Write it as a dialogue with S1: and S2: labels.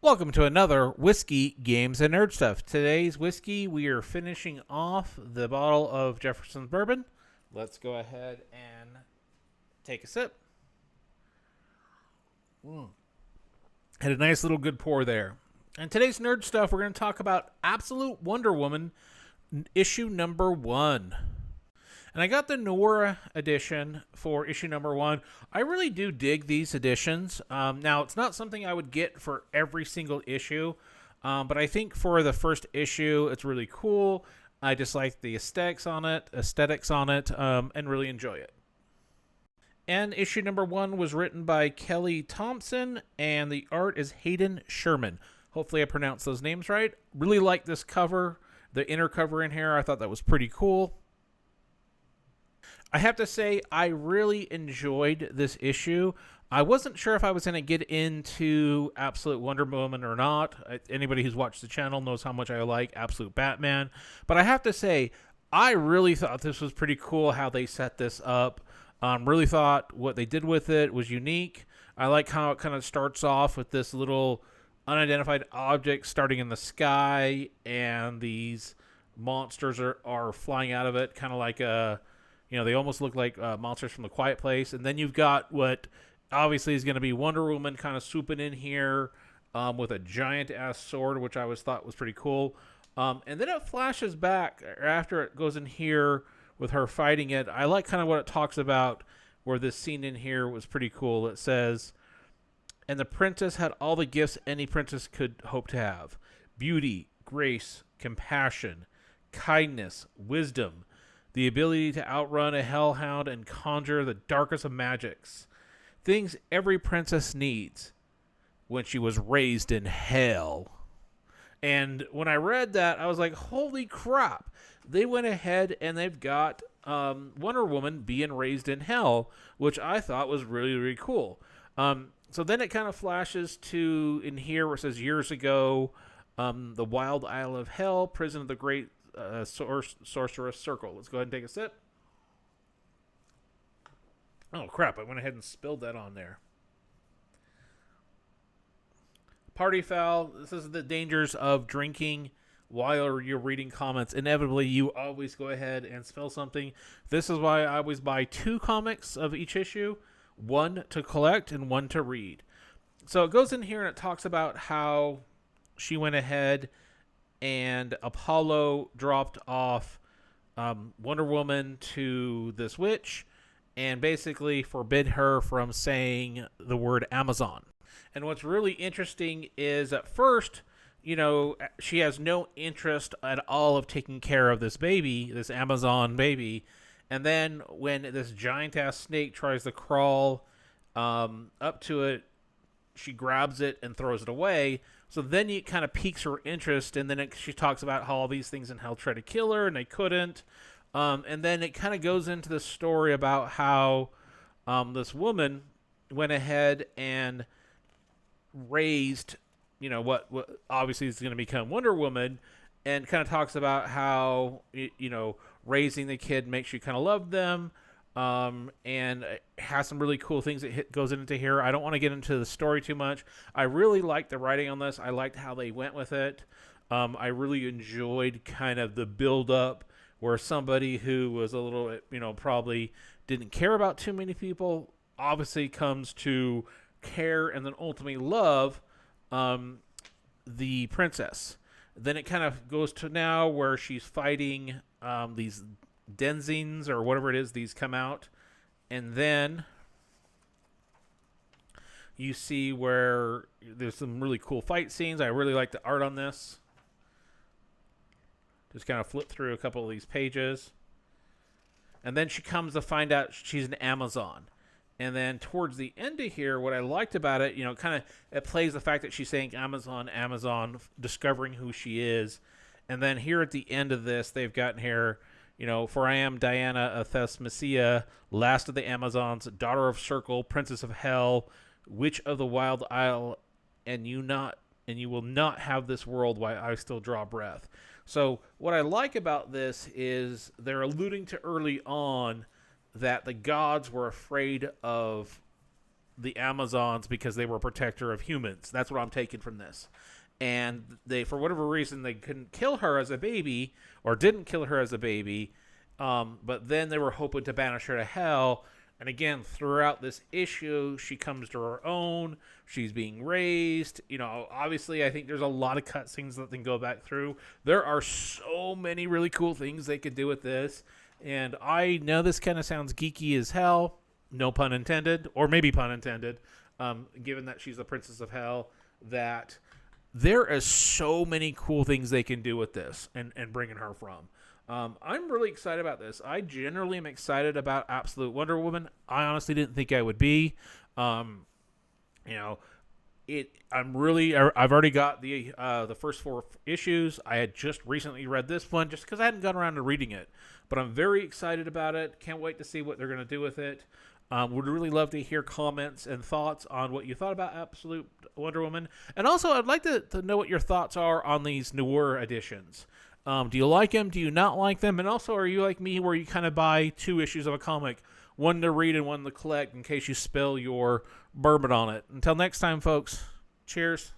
S1: Welcome to another Whiskey, Games, and Nerd Stuff. Today's whiskey, we are finishing off the bottle of Jefferson's Bourbon. Let's go ahead and take a sip. Had a nice little good pour there. And today's Nerd Stuff, we're going to talk about Absolute Wonder Woman, issue number 1. And I got the Noir edition for issue number 1. I really do dig these editions. Now, it's not something I would get for every single issue, but I think for the first issue, it's really cool. I just like the aesthetics on it, and really enjoy it. And issue number 1 was written by Kelly Thompson, and the art is Hayden Sherman. Hopefully I pronounced those names right. Really like this cover, the inner cover in here. I thought that was pretty cool. I have to say, I really enjoyed this issue. I wasn't sure if I was going to get into Absolute Wonder Woman or not. Anybody who's watched the channel knows how much I like Absolute Batman. But I have to say, I really thought this was pretty cool how they set this up. Really thought what they did with it was unique. I like how it kind of starts off with this little unidentified object starting in the sky, and these monsters are flying out of it, kind of like a... You know, they almost look like monsters from The Quiet Place. And then you've got what obviously is going to be Wonder Woman kind of swooping in here with a giant-ass sword, which I always thought was pretty cool. And then it flashes back after it goes in here with her fighting it. I like kind of what it talks about, where this scene in here was pretty cool. It says, and the princess had all the gifts any princess could hope to have. Beauty, grace, compassion, kindness, wisdom, the ability to outrun a hellhound and conjure the darkest of magics. Things every princess needs when she was raised in hell. And when I read that, I was like, holy crap. They went ahead and they've got Wonder Woman being raised in hell, which I thought was really, really cool. So then it kind of flashes to in here where it says years ago, the Wild Isle of Hell, prison of the great sorceress circle. Let's go ahead and take a sip. Oh crap, I went ahead and spilled that on there. Party foul. This is the dangers of drinking while you're reading comments. Inevitably, you always go ahead and spill something. This is why I always buy 2 comics of each issue, 1 to collect and 1 to read. So it goes in here and it talks about how she went ahead and Apollo dropped off Wonder Woman to this witch and basically forbid her from saying the word Amazon. And what's really interesting is at first, you know, she has no interest at all of taking care of this baby, this Amazon baby. And then when this giant-ass snake tries to crawl up to it, she grabs it and throws it away. So then it kind of piques her interest, and then she talks about how all these things in hell tried to kill her, and they couldn't. And then it kind of goes into the story about how this woman went ahead and raised, you know, what obviously is going to become Wonder Woman, and kind of talks about how, you know, raising the kid makes you kind of love them. And it has some really cool things that goes into here. I don't want to get into the story too much. I really liked the writing on this. I liked how they went with it. I really enjoyed kind of the build up where somebody who was a little, you know, probably didn't care about too many people obviously comes to care and then ultimately love the princess. Then it kind of goes to now where she's fighting these Denzins or whatever it is. These come out, and then you see where there's some really cool fight scenes. I really like the art on this. Just kind of flip through a couple of these pages, and then she comes to find out she's an Amazon. And then towards the end of here, what I liked about it, you know, kind of it plays the fact that she's saying Amazon, Amazon, discovering who she is. And then here at the end of this, they've gotten here, you know, for I am Diana of Thesmisia, last of the Amazons, daughter of Circle, princess of Hell, witch of the Wild Isle, and you will not have this world while I still draw breath. So what I like about this is they're alluding to early on that the gods were afraid of the Amazons because they were a protector of humans. That's what I'm taking from this. And they, for whatever reason, they couldn't kill her as a baby, or didn't kill her as a baby. But then they were hoping to banish her to hell. And again, throughout this issue, she comes to her own. She's being raised. Obviously, I think there's a lot of cutscenes that they can go back through. There are so many really cool things they could do with this. And I know this kind of sounds geeky as hell. No pun intended, or maybe pun intended, given that she's the Princess of Hell, that there are so many cool things they can do with this and bringing her from. I'm really excited about this. I generally am excited about Absolute Wonder Woman. I honestly didn't think I would be. I've already got the first 4 issues. I had just recently read this one just because I hadn't gotten around to reading it. But I'm very excited about it. Can't wait to see what they're going to do with it. Would really love to hear comments and thoughts on what you thought about Absolute Wonder Woman. And also, I'd like to know what your thoughts are on these Noir editions. Do you like them? Do you not like them? And also, are you like me where you kind of buy 2 issues of a comic, one to read and one to collect in case you spill your bourbon on it? Until next time, folks, cheers.